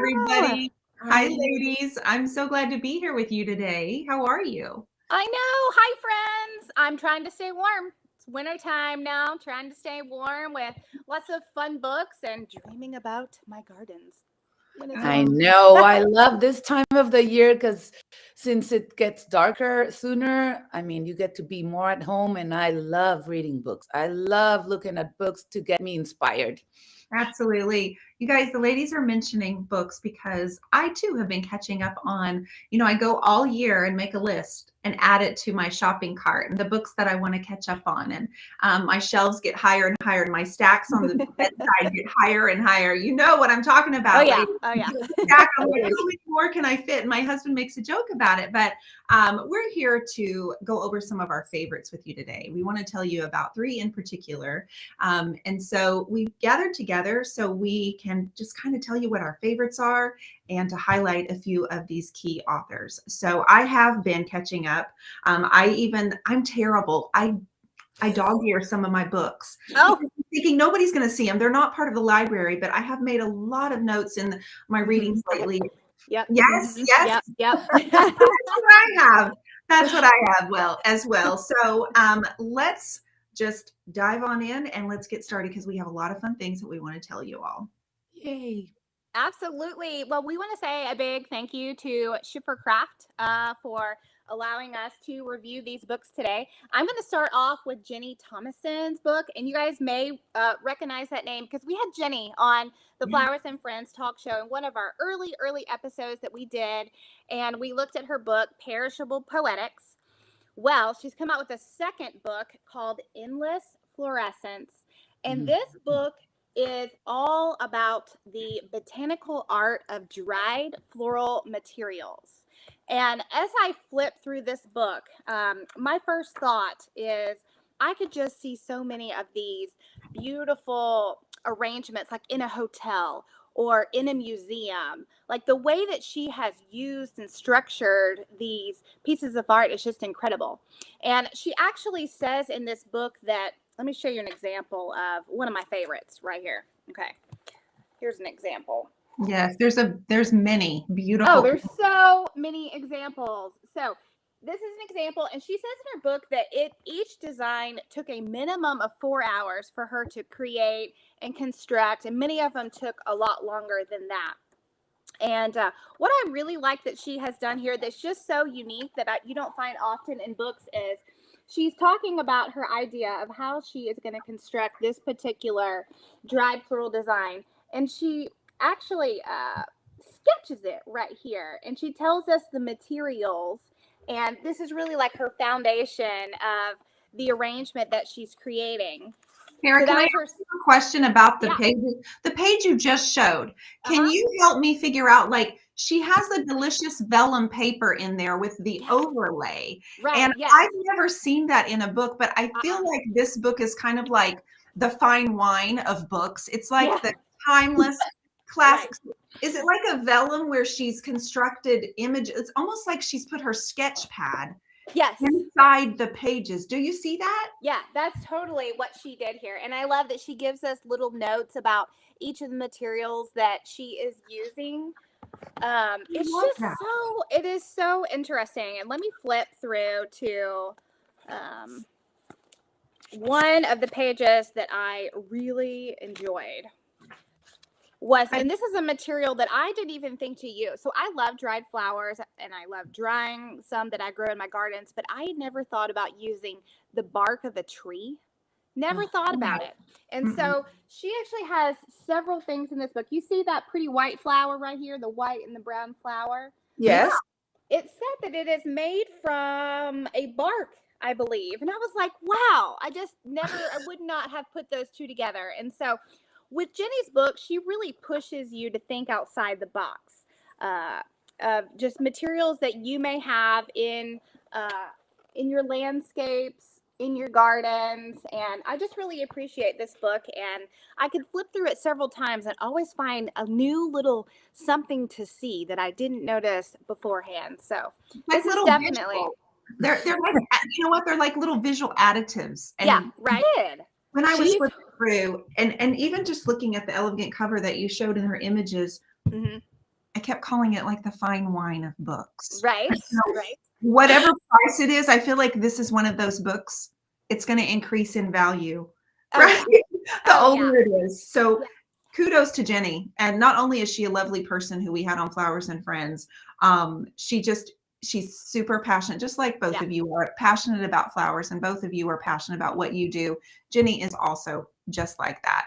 everybody. Hi, Hi. ladies. I'm so glad to be here with you today. How are you? I know. Hi, friends. I'm trying to stay warm. It's winter time now, trying to stay warm with lots of fun books and dreaming about my gardens. When it's I all know. I love this time of the year because since it gets darker sooner, I mean, you get to be more at home, and I love reading books. I love looking at books to get me inspired. Absolutely. You guys, the ladies are mentioning books because I too have been catching up on, I go all year and make a list and add it to my shopping cart and the books that I want to catch up on. And my shelves get higher and higher, and my stacks on the bedside get higher and higher. You know what I'm talking about. Oh, yeah. Ladies. Oh, yeah. Stack, I'm like, how many more can I fit? And my husband makes a joke about it, but we're here to go over some of our favorites with you today. We want to tell you about 3 in particular. And so we gathered together so we can just kind of tell you what our favorites are and to highlight a few of these key authors. So I have been catching up. I'm terrible. I dog ear some of my books. Oh, Thinking nobody's going to see them. They're not part of the library, but I have made a lot of notes in my readings lately. yep. Yes, yes. Yep. That's what I have. That's what I have as well. So let's just dive on in and let's get started because we have a lot of fun things that we want to tell you all. Yay. Absolutely. Well, we want to say a big thank you to Schiffercraft for allowing us to review these books today. I'm going to start off with Jenny Thomason's book, and you guys may recognize that name because we had Jenny on the Flowers and Friends talk show in one of our early episodes that we did, and we looked at her book, Perishable Poetics. Well, she's come out with a second book called Endless Fluorescence, and this book is all about the botanical art of dried floral materials. And as I flip through this book, my first thought is I could just see so many of these beautiful arrangements, like in a hotel or in a museum. Like the way that she has used and structured these pieces of art is just incredible. And she actually says in this book that, let me show you an example of one of my favorites right here. Okay, here's an example. Yes, there's many beautiful. Oh, there's so many examples. So this is an example, and she says in her book that each design took a minimum of 4 hours for her to create and construct, and many of them took a lot longer than that. And what I really like that she has done here that's just so unique that you don't find often in books is she's talking about her idea of how she is going to construct this particular dried floral design. And she actually sketches it right here. And she tells us the materials. And this is really like her foundation of the arrangement that she's creating. Kara, So can that I was her. ask you a question about the Yeah. page? The page you just showed. Can you help me figure out, like, she has the delicious vellum paper in there with the overlay. Right. And Yes. I've never seen that in a book, but I feel like this book is kind of like the fine wine of books. It's like the timeless classics. Right. Is it like a vellum where she's constructed images? It's almost like she's put her sketch pad inside the pages. Do you see that? Yeah, that's totally what she did here. And I love that she gives us little notes about each of the materials that she is using. It is so interesting. And let me flip through to one of the pages that I really enjoyed. And this is a material that I didn't even think to use. So I love dried flowers and I love drying some that I grow in my gardens, but I never thought about using the bark of a tree. Never thought about it. And so she actually has several things in this book. You see that pretty white flower right here, the white and the brown flower? Yes. Yeah. It said that it is made from a bark, I believe. And I was like, wow, I would not have put those two together. And so with Jenny's book, she really pushes you to think outside the box of just materials that you may have in your landscapes, in your gardens. And I just really appreciate this book. And I could flip through it several times and always find a new little something to see that I didn't notice beforehand. So this is definitely. They're like, you know what? They're like little visual additives. And yeah, right. When I was flipping through and even just looking at the elegant cover that you showed in her images, I kept calling it like the fine wine of books. Right. You know, Right. whatever price it is, I feel like this is one of those books. It's going to increase in value, Oh, right? The Oh, yeah. older it is. So Yeah. kudos to Jenny. And not only is she a lovely person who we had on Flowers and Friends, she's super passionate, just like both Yeah. of you are passionate about flowers, and both of you are passionate about what you do. Jenny is also just like that.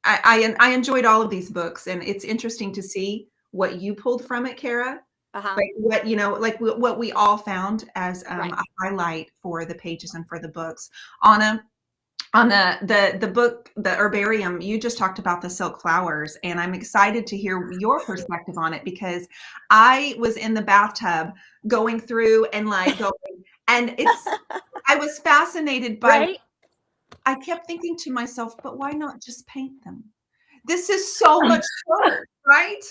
I enjoyed all of these books, and it's interesting to see what you pulled from it, Kara. Uh-huh. Like what, you know, like what we all found as Right. a highlight for the pages and for the books. Anna, on the book, the herbarium, you just talked about the silk flowers, and I'm excited to hear your perspective on it, because I was in the bathtub going through and and I was fascinated by, Right. I kept thinking to myself, but why not just paint them? This is so much work, right?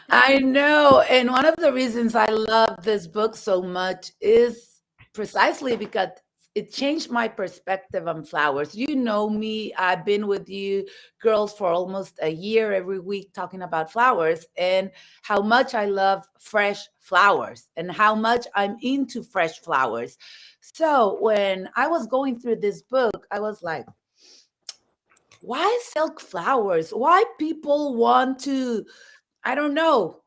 I know. And one of the reasons I love this book so much is precisely because it changed my perspective on flowers. You know me, I've been with you girls for almost a year every week talking about flowers and how much I love fresh flowers and how much I'm into fresh flowers. So when I was going through this book, I was like, why silk flowers? Why people want to, I don't know,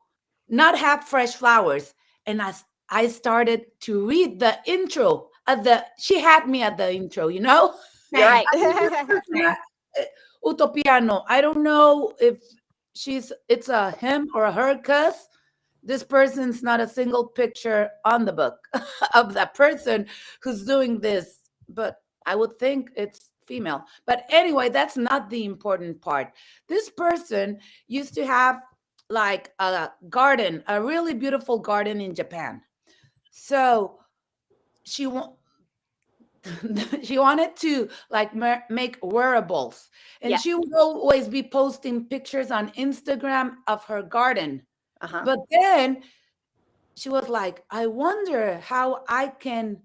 not have fresh flowers? And as I started to read the intro at she had me at the intro, you know? You're right. Utopiano. I don't know if it's a him or a her, cuz this person's not a single picture on the book of that person who's doing this, but I would think it's female. But anyway, that's not the important part. This person used to have like a garden, a really beautiful garden in Japan. So she she wanted to like make wearables, and Yes. she would always be posting pictures on Instagram of her garden. Uh-huh. But then she was like, I wonder how I can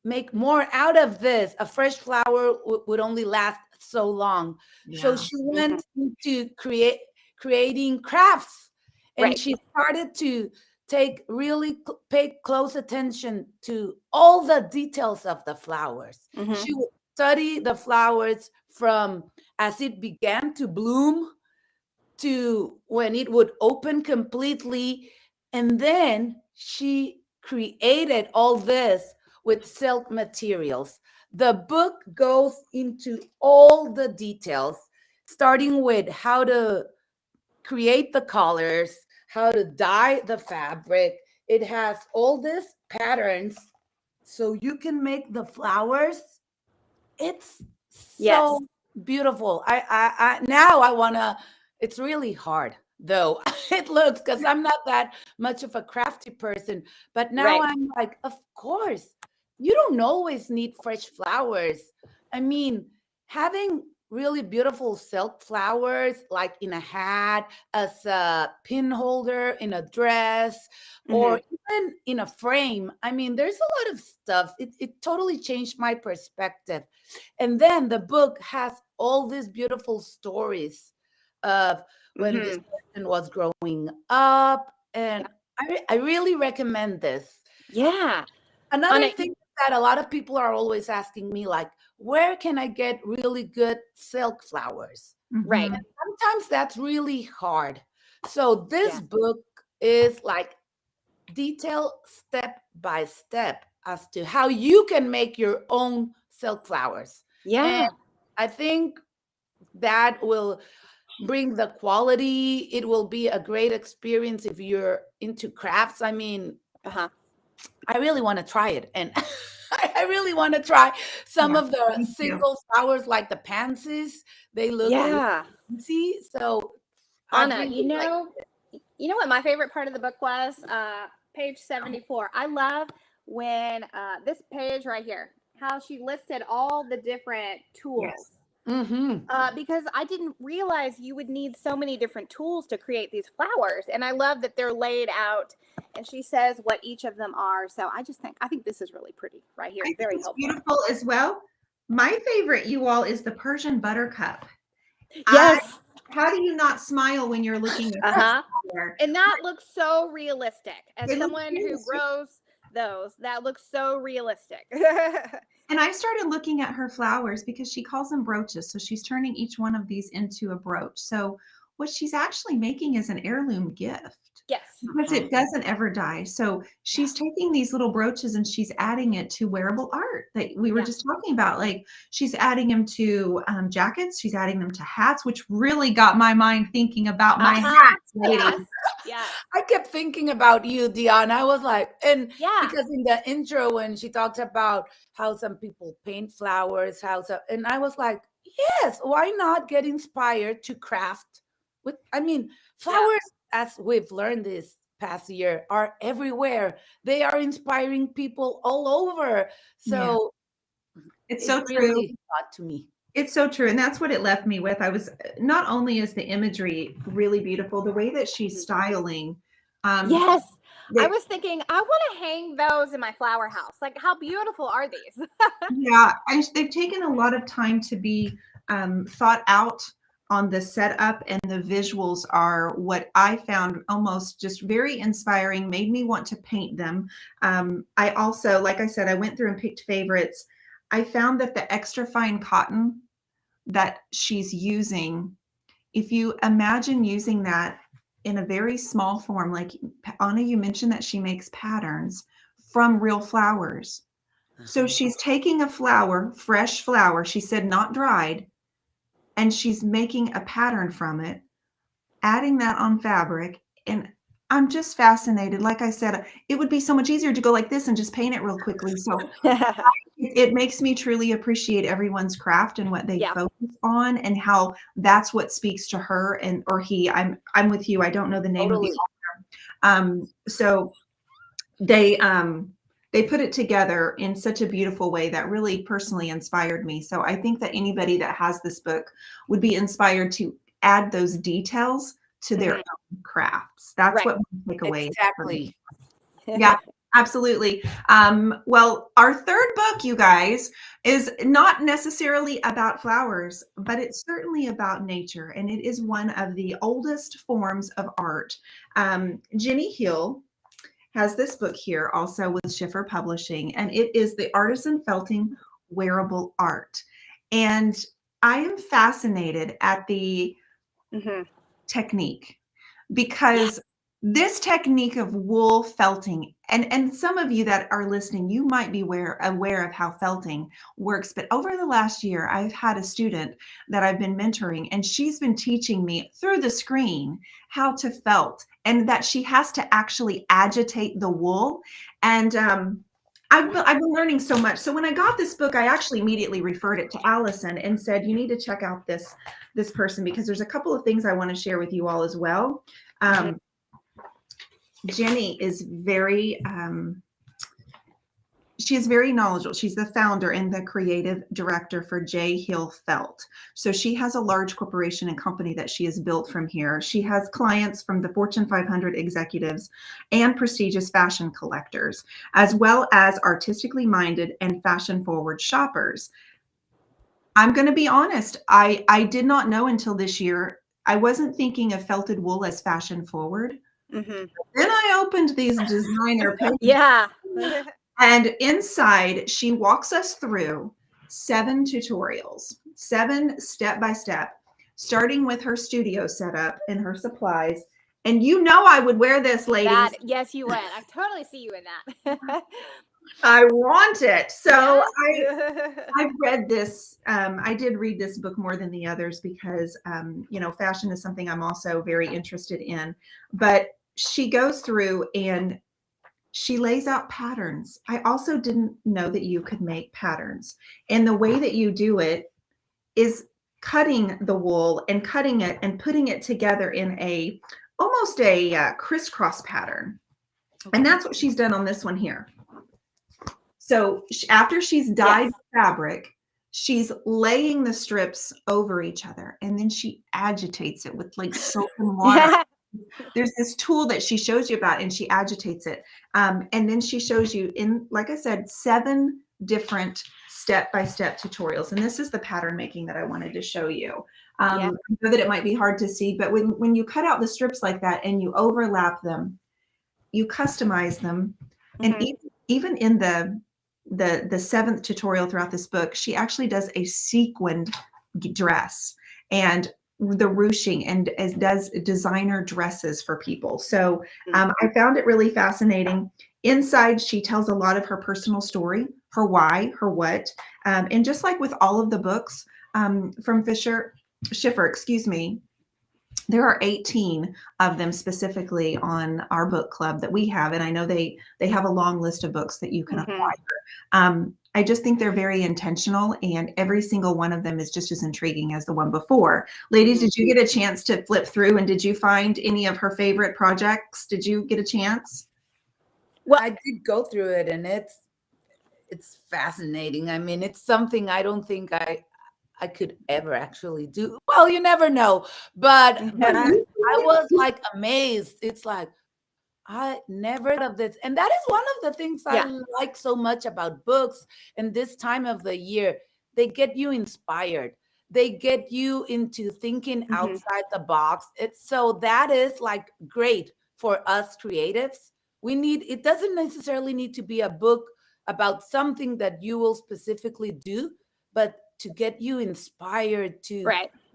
make more out of this. A fresh flower would only last so long. So Yeah. she went into creating crafts, and Right. she started to pay close attention to all the details of the flowers. Mhm. She would study the flowers from as it began to bloom to when it would open completely. And then she created all this with silk materials. The book goes into all the details, starting with how to create the colors, how to dye the fabric. It has all these patterns so you can make the flowers. It's Yes. so beautiful. I now I want to, it's really hard though. It looks, because I'm not that much of a crafty person, but now Right. I'm like, of course, you don't always need fresh flowers. I mean, having really beautiful silk flowers like in a hat, as a pin holder in a dress, or even in a frame. I mean, there's a lot of stuff. It totally changed my perspective. And then the book has all these beautiful stories of when this person was growing up. And I really recommend this. Yeah. Another Anna, thing that a lot of people are always asking me, like, where can I get really good silk flowers? right. Mhm. And sometimes that's really hard. So this Yeah. book is like detailed step by step as to how you can make your own silk flowers. Yeah. And I think that will bring the quality. It will be a great experience if you're into crafts. I mean, Uh-huh. I really want to try it. And I really want to try some Yeah, of the me too. single flowers like the pansies. They look Yeah. fancy. So I Anna, really like you know what my favorite part of the book was? Page 74. I love when this page right here, how she listed all the different tools. Yes. Because I didn't realize you would need so many different tools to create these flowers. And I love that they're laid out, and she says what each of them are. So I think this is really pretty right here. I think Very it's helpful. beautiful as well. My favorite, you all, is the Persian buttercup. Yes. How do you not smile when you're looking at Uh-huh. there. And that looks so realistic. As It looks someone who realistic. grows those, that looks so realistic. And I started looking at her flowers because she calls them brooches. So she's turning each one of these into a brooch. So what she's actually making is an heirloom gift Yes. because it doesn't ever die. So she's taking these little brooches and she's adding it to wearable art that we were Yeah. just talking about. Like she's adding them to jackets, she's adding them to hats, which really got my mind thinking about my hats, ladies. Yes. Yes. I kept thinking about you, Dion. I was like, and Yeah. because in the intro when she talked about how some people paint flowers, and I was like, yes, why not get inspired to craft with? I mean, flowers, as we've learned this past year, are everywhere. They are inspiring people all over. So It's it so really true. got to me. It's so true. And that's what it left me with. I was not only is the imagery really beautiful, the way that she's styling. Yes. I they- was thinking, I want to hang those in my flower house. Like, how beautiful are these? Yeah, they've taken a lot of time to be thought out on the setup, and the visuals are what I found almost just very inspiring, made me want to paint them. I also, like I said, I went through and picked favorites. I found that the extra fine cotton that she's using, if you imagine using that in a very small form, like Anna, you mentioned that she makes patterns from real flowers. So she's taking a flower, fresh flower, she said not dried, and she's making a pattern from it, adding that on fabric. And I'm just fascinated. Like I said, it would be so much easier to go like this and just paint it real quickly. So it makes me truly appreciate everyone's craft and what they focus on, and how that's what speaks to her and or he. I'm with you. I don't know the name of the author. So they put it together in such a beautiful way that really personally inspired me. So I think that anybody that has this book would be inspired to add those details to their own crafts. That's what my takeaway is. Exactly. Yeah, absolutely. Well, our third book, you guys, is not necessarily about flowers, but it's certainly about nature, and it is one of the oldest forms of art. Jenny Hill has this book here also with Schiffer Publishing, and it is the Artisan Felting Wearable Art. And I am fascinated at the technique, because this technique of wool felting, and some of you that are listening, you might be aware of how felting works, but over the last year, I've had a student that I've been mentoring, and she's been teaching me through the screen how to felt, and that she has to actually agitate the wool. And I've been learning so much. So when I got this book, I actually immediately referred it to Allison and said, you need to check out this person, because there's a couple of things I want to share with you all as well. Jenny is very, she is very knowledgeable. She's the founder and the creative director for J. Hill Felt. So she has a large corporation and company that she has built from here. She has clients from the Fortune 500 executives and prestigious fashion collectors, as well as artistically minded and fashion forward shoppers. I'm going to be honest. I did not know until this year. I wasn't thinking of felted wool as fashion forward. Then I opened these designer pages. And inside, she walks us through 7 tutorials, 7 step-by-step, starting with her studio setup and her supplies. And you know I would wear this, ladies. Yes, you would. I totally see you in that. I want it. So I've read this. I did read this book more than the others because, you know, fashion is something I'm also very interested in. But she goes through and she lays out patterns. I also didn't know that you could make patterns. And the way that you do it is cutting the wool and cutting it and putting it together in almost a crisscross pattern. And that's what she's done on this one here. So after she's dyed fabric, she's laying the strips over each other, and then she agitates it with like soap and water. There's this tool that she shows you about, and she agitates it. And then she shows you in, like I said, 7 different step-by-step tutorials. And this is the pattern making that I wanted to show you. Yeah. I know that it might be hard to see, but when you cut out the strips like that and you overlap them, you customize them. And even in the seventh tutorial throughout this book, she actually does a sequined dress and the ruching and does designer dresses for people. So I found it really fascinating. Inside, she tells a lot of her personal story, her why, her what. And just like with all of the books from Schiffer, excuse me, there are 18 of them specifically on our book club that we have. And I know they have a long list of books that you can acquire. I just think they're very intentional, and every single one of them is just as intriguing as the one before. Ladies, did you get a chance to flip through, and did you find any of her favorite projects? Did you get a chance? Well, I did go through it, and it's fascinating. I mean, it's something I don't think I could ever actually do. Well, you never know, but I was like amazed. It's like, I never heard of this. And that is one of the things I like so much about books and this time of the year. They get you inspired. They get you into thinking outside the box. That is like great for us creatives. It doesn't necessarily need to be a book about something that you will specifically do, but to get you inspired, to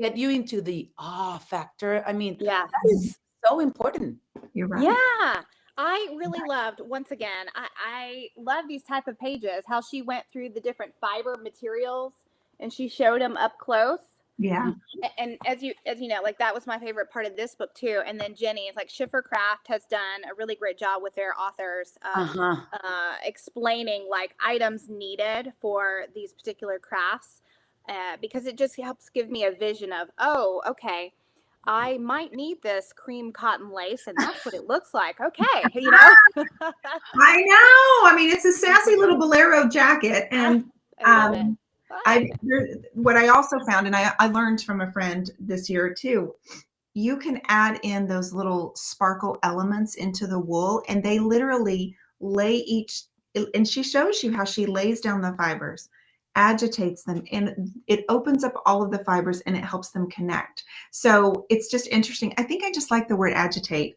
get you into the awe factor. I mean, that is so important. You're right. Yeah. I really loved, once again, I love these type of pages, how she went through the different fiber materials and she showed them up close. Yeah. And as you know, like that was my favorite part of this book too. And then Jenny, it's like Schiffer Craft has done a really great job with their authors of explaining like items needed for these particular crafts, because it just helps give me a vision of, oh, okay, I might need this cream cotton lace, and that's what it looks like. Okay, you know. I know. I mean, it's a sassy little bolero jacket, and what I also found, and I learned from a friend this year too, you can add in those little sparkle elements into the wool, and they literally lay each. And she shows you how she lays down the fibers, agitates them, and it opens up all of the fibers and it helps them connect. So it's just interesting. I think I just like the word agitate.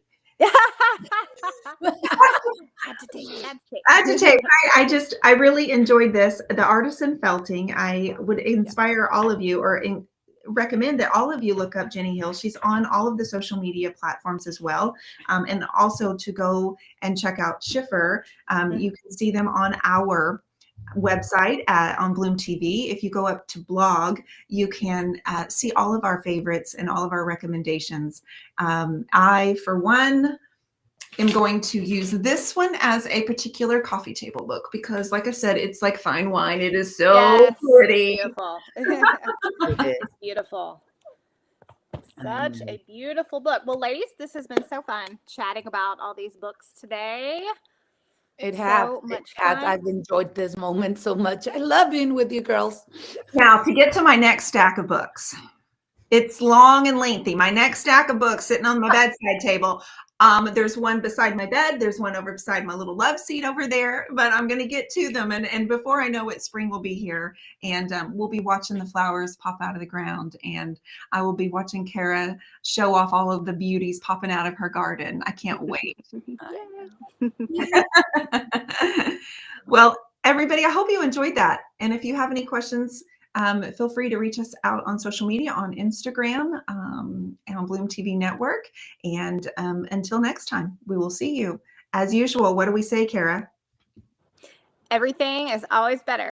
Agitate. I really enjoyed this. The Artisan Felting. I would inspire all of you, or recommend that all of you look up Jenny Hill. She's on all of the social media platforms as well. And also to go and check out Schiffer. You can see them on our website on Bloom TV. If you go up to blog, you can see all of our favorites and all of our recommendations. I, for one, am going to use this one as a particular coffee table book because, like I said, it's like fine wine. It is so pretty. Beautiful. It's beautiful. Such a beautiful book. Well, ladies, this has been so fun chatting about all these books today. It has. I've enjoyed this moment so much. I love being with you girls. Now, to get to my next stack of books, it's long and lengthy. My next stack of books sitting on my bedside table. There's one beside my bed. There's one over beside my little love seat over there, but I'm going to get to them. And before I know it, spring will be here, and we'll be watching the flowers pop out of the ground, and I will be watching Kara show off all of the beauties popping out of her garden. I can't wait. Well, everybody, I hope you enjoyed that. And if you have any questions, feel free to reach us out on social media, on Instagram, and on Bloom TV Network. And until next time, we will see you. As usual, what do we say, Kara? Everything is always better.